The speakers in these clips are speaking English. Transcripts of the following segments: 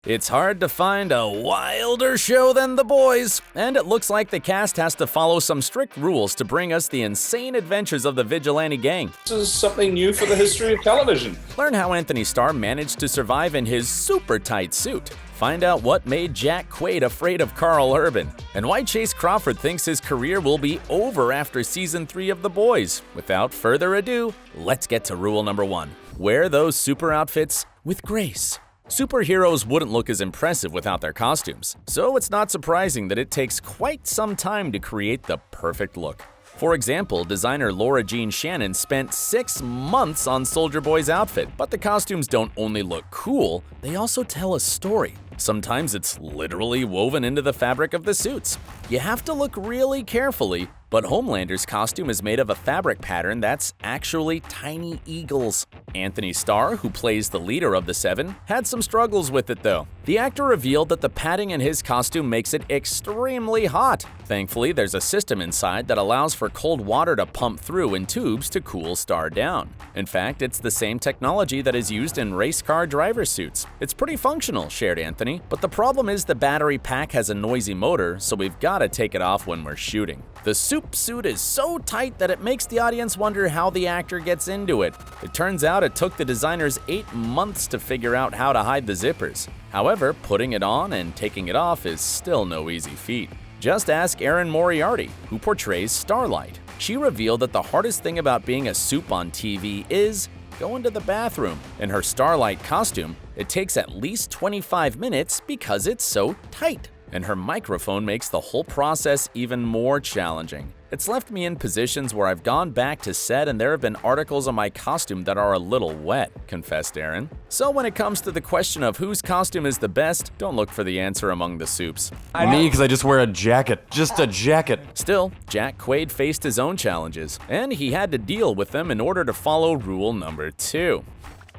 It's hard to find a wilder show than The Boys, and it looks like the cast has to follow some strict rules to bring us the insane adventures of the vigilante gang. This is something new for the history of television. Learn how Anthony Starr managed to survive in his super tight suit. Find out what made Jack Quaid afraid of Karl Urban, and why Chase Crawford thinks his career will be over after season 3 of The Boys. Without further ado, let's get to rule number 1. Wear those super outfits with grace. Superheroes wouldn't look as impressive without their costumes, so it's not surprising that it takes quite some time to create the perfect look. For example, designer Laura Jean Shannon spent 6 months on Soldier Boy's outfit, but the costumes don't only look cool, they also tell a story. Sometimes it's literally woven into the fabric of the suits. You have to look really carefully, but Homelander's costume is made of a fabric pattern that's actually tiny eagles. Anthony Starr, who plays the leader of the Seven, had some struggles with it though. The actor revealed that the padding in his costume makes it extremely hot. Thankfully, there's a system inside that allows for cold water to pump through in tubes to cool Starr down. In fact, it's the same technology that is used in race car driver suits. It's pretty functional, shared Anthony, but the problem is the battery pack has a noisy motor, so we've got to take it off when we're shooting. The soup suit is so tight that it makes the audience wonder how the actor gets into it. It turns out it took the designers 8 months to figure out how to hide the zippers. However, putting it on and taking it off is still no easy feat. Just ask Erin Moriarty, who portrays Starlight. She revealed that the hardest thing about being a soup on TV is going to the bathroom. In her Starlight costume, it takes at least 25 minutes because it's so tight. And her microphone makes the whole process even more challenging. It's left me in positions where I've gone back to set and there have been articles on my costume that are a little wet, confessed Erin. So when it comes to the question of whose costume is the best, don't look for the answer among the soups. Me, because I just wear a jacket. Just a jacket. Still, Jack Quaid faced his own challenges, and he had to deal with them in order to follow rule number 2.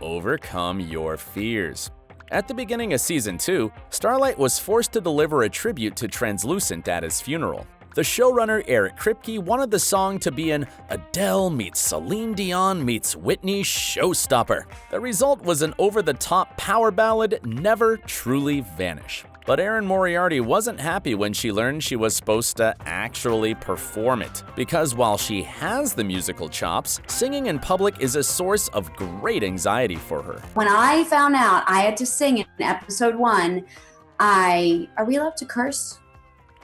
Overcome your fears. At the beginning of season 2, Starlight was forced to deliver a tribute to Translucent at his funeral. The showrunner Eric Kripke wanted the song to be an Adele meets Celine Dion meets Whitney showstopper. The result was an over-the-top power ballad, Never Truly Vanish. But Erin Moriarty wasn't happy when she learned she was supposed to actually perform it, because while she has the musical chops, singing in public is a source of great anxiety for her. When I found out I had to sing in episode 1, are we allowed to curse?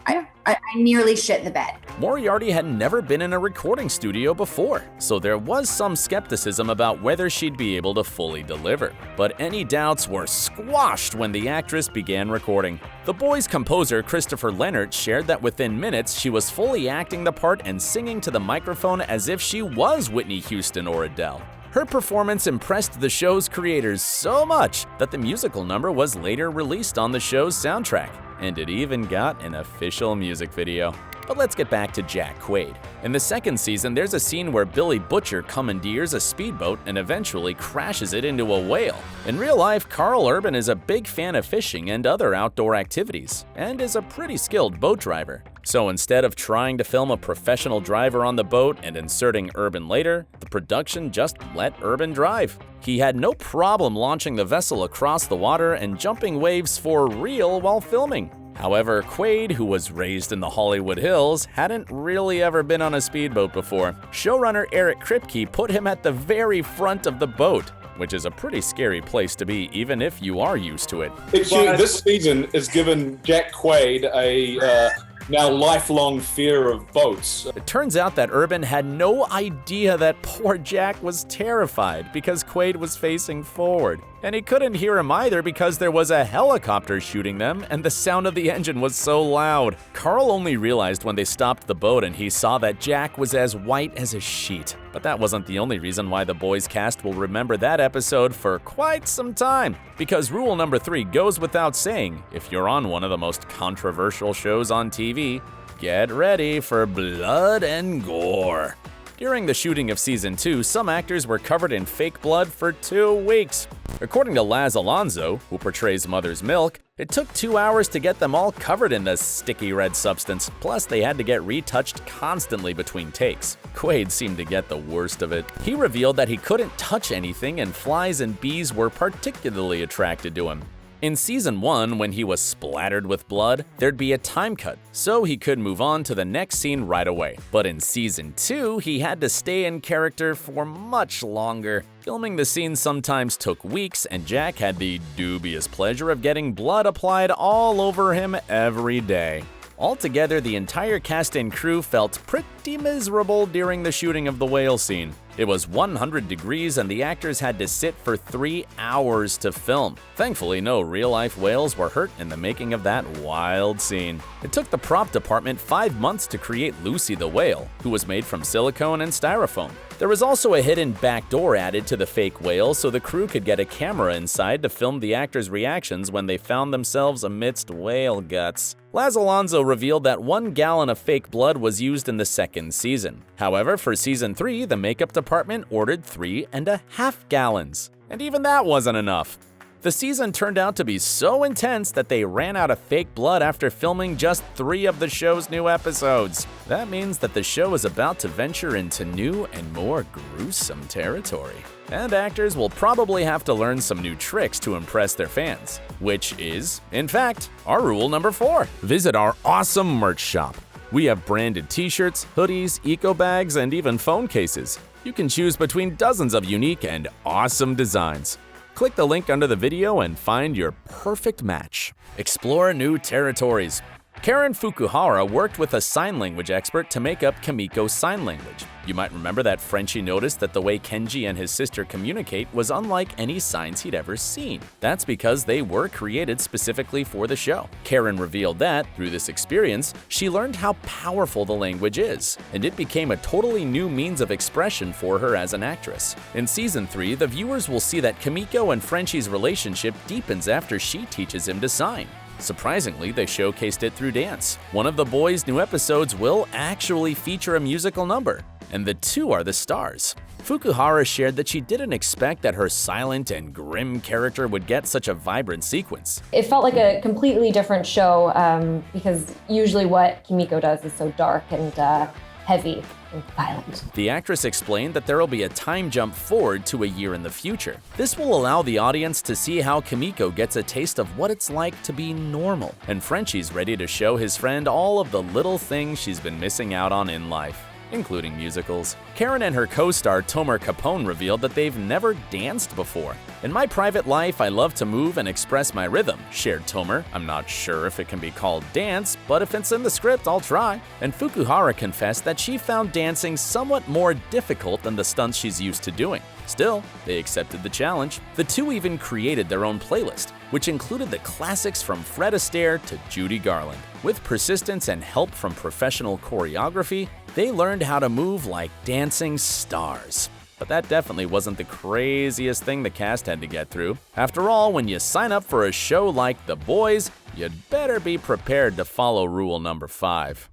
I nearly shit the bed. Moriarty had never been in a recording studio before, so there was some skepticism about whether she'd be able to fully deliver. But any doubts were squashed when the actress began recording. The Boys' composer Christopher Leonard shared that within minutes she was fully acting the part and singing to the microphone as if she was Whitney Houston or Adele. Her performance impressed the show's creators so much that the musical number was later released on the show's soundtrack, and it even got an official music video. But let's get back to Jack Quaid. In the second season, there's a scene where Billy Butcher commandeers a speedboat and eventually crashes it into a whale. In real life, Karl Urban is a big fan of fishing and other outdoor activities, and is a pretty skilled boat driver. So instead of trying to film a professional driver on the boat and inserting Urban later, the production just let Urban drive. He had no problem launching the vessel across the water and jumping waves for real while filming. However, Quaid, who was raised in the Hollywood Hills, hadn't really ever been on a speedboat before. Showrunner Eric Kripke put him at the very front of the boat, which is a pretty scary place to be even if you are used to it. This season has given Jack Quaid a now lifelong fear of boats. It turns out that Urban had no idea that poor Jack was terrified because Quaid was facing forward. And he couldn't hear him either because there was a helicopter shooting them and the sound of the engine was so loud. Karl only realized when they stopped the boat and he saw that Jack was as white as a sheet. But that wasn't the only reason why the Boys cast will remember that episode for quite some time. Because rule number 3 goes without saying, if you're on one of the most controversial shows on TV, get ready for blood and gore. During the shooting of season 2, some actors were covered in fake blood for 2 weeks. According to Laz Alonso, who portrays Mother's Milk, it took 2 hours to get them all covered in this sticky red substance, plus they had to get retouched constantly between takes. Quaid seemed to get the worst of it. He revealed that he couldn't touch anything and flies and bees were particularly attracted to him. In Season 1, when he was splattered with blood, there'd be a time cut, so he could move on to the next scene right away. But in Season 2, he had to stay in character for much longer. Filming the scene sometimes took weeks, and Jack had the dubious pleasure of getting blood applied all over him every day. Altogether, the entire cast and crew felt pretty miserable during the shooting of the whale scene. It was 100 degrees and the actors had to sit for 3 hours to film. Thankfully, no real-life whales were hurt in the making of that wild scene. It took the prop department 5 months to create Lucy the whale, who was made from silicone and styrofoam. There was also a hidden back door added to the fake whale so the crew could get a camera inside to film the actors' reactions when they found themselves amidst whale guts. Laz Alonso revealed that 1 gallon of fake blood was used in the second season. However, for Season 3, the makeup department ordered 3.5 gallons. And even that wasn't enough. The season turned out to be so intense that they ran out of fake blood after filming just 3 of the show's new episodes. That means that the show is about to venture into new and more gruesome territory. And actors will probably have to learn some new tricks to impress their fans, which is, in fact, our rule number 4. Visit our awesome merch shop. We have branded t-shirts, hoodies, eco bags, and even phone cases. You can choose between dozens of unique and awesome designs. Click the link under the video and find your perfect match. Explore new territories. Karen Fukuhara worked with a sign language expert to make up Kimiko's sign language. You might remember that Frenchie noticed that the way Kenji and his sister communicate was unlike any signs he'd ever seen. That's because they were created specifically for the show. Karen revealed that, through this experience, she learned how powerful the language is, and it became a totally new means of expression for her as an actress. In Season 3, the viewers will see that Kimiko and Frenchie's relationship deepens after she teaches him to sign. Surprisingly, they showcased it through dance. One of the boys' new episodes will actually feature a musical number, and the two are the stars. Fukuhara shared that she didn't expect that her silent and grim character would get such a vibrant sequence. It felt like a completely different show because usually what Kimiko does is so dark and heavy and violent. The actress explained that there will be a time jump forward to a year in the future. This will allow the audience to see how Kimiko gets a taste of what it's like to be normal, and Frenchie's ready to show his friend all of the little things she's been missing out on in life, including musicals. Karen and her co-star Tomer Capone revealed that they've never danced before. "In my private life, I love to move and express my rhythm," shared Tomer. "I'm not sure if it can be called dance, but if it's in the script, I'll try." And Fukuhara confessed that she found dancing somewhat more difficult than the stunts she's used to doing. Still, they accepted the challenge. The two even created their own playlist, which included the classics from Fred Astaire to Judy Garland. With persistence and help from professional choreography, they learned how to move like dancing stars. But that definitely wasn't the craziest thing the cast had to get through. After all, when you sign up for a show like The Boys, you'd better be prepared to follow rule number 5.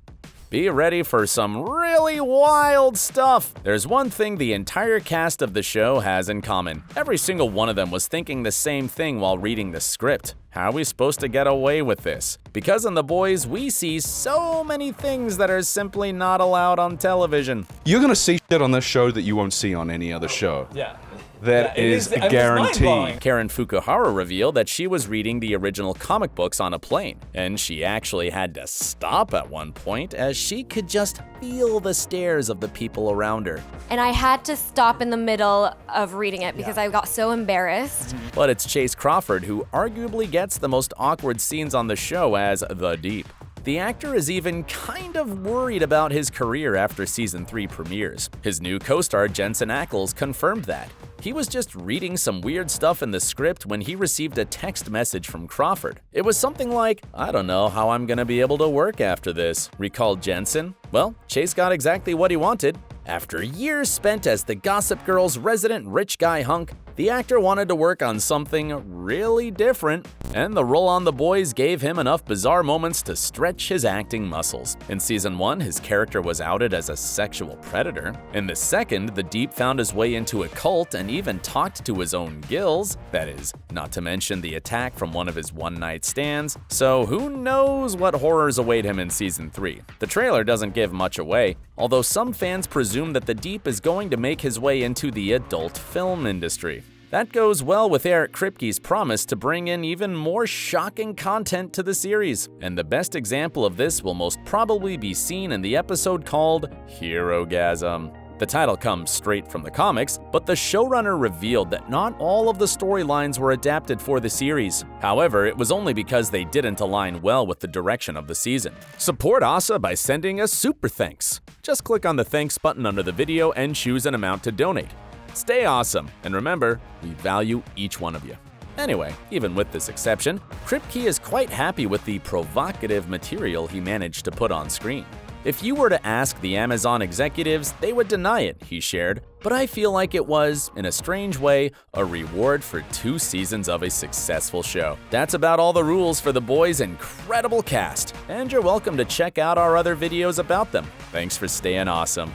Be ready for some really wild stuff. There's one thing the entire cast of the show has in common. Every single one of them was thinking the same thing while reading the script. How are we supposed to get away with this? Because in The Boys, we see so many things that are simply not allowed on television. You're gonna see shit on this show that you won't see on any other show. Yeah. That is a guarantee. Karen Fukuhara revealed that she was reading the original comic books on a plane, and she actually had to stop at one point as she could just feel the stares of the people around her. And I had to stop in the middle of reading it because I got so embarrassed. But it's Chase Crawford who arguably gets the most awkward scenes on the show as the Deep. The actor is even kind of worried about his career after Season 3 premieres. His new co-star Jensen Ackles confirmed that. He was just reading some weird stuff in the script when he received a text message from Crawford. It was something like, "I don't know how I'm gonna be able to work after this," recalled Jensen. Well, Chase got exactly what he wanted. After years spent as the Gossip Girl's resident rich guy hunk, the actor wanted to work on something really different, and the role on The Boys gave him enough bizarre moments to stretch his acting muscles. In Season 1, his character was outed as a sexual predator. In the second, the Deep found his way into a cult and even talked to his own gills, that is, not to mention the attack from one of his one-night stands, so who knows what horrors await him in Season 3. The trailer doesn't give much away, although some fans presume that the Deep is going to make his way into the adult film industry. That goes well with Eric Kripke's promise to bring in even more shocking content to the series, and the best example of this will most probably be seen in the episode called Herogasm. The title comes straight from the comics, but the showrunner revealed that not all of the storylines were adapted for the series. However, it was only because they didn't align well with the direction of the season. Support OSSA by sending a super thanks. Just click on the thanks button under the video and choose an amount to donate. Stay awesome, and remember, we value each one of you. Anyway, even with this exception, Kripke is quite happy with the provocative material he managed to put on screen. If you were to ask the Amazon executives, they would deny it, he shared, but I feel like it was, in a strange way, a reward for 2 seasons of a successful show. That's about all the rules for The Boys' incredible cast, and you're welcome to check out our other videos about them. Thanks for staying awesome.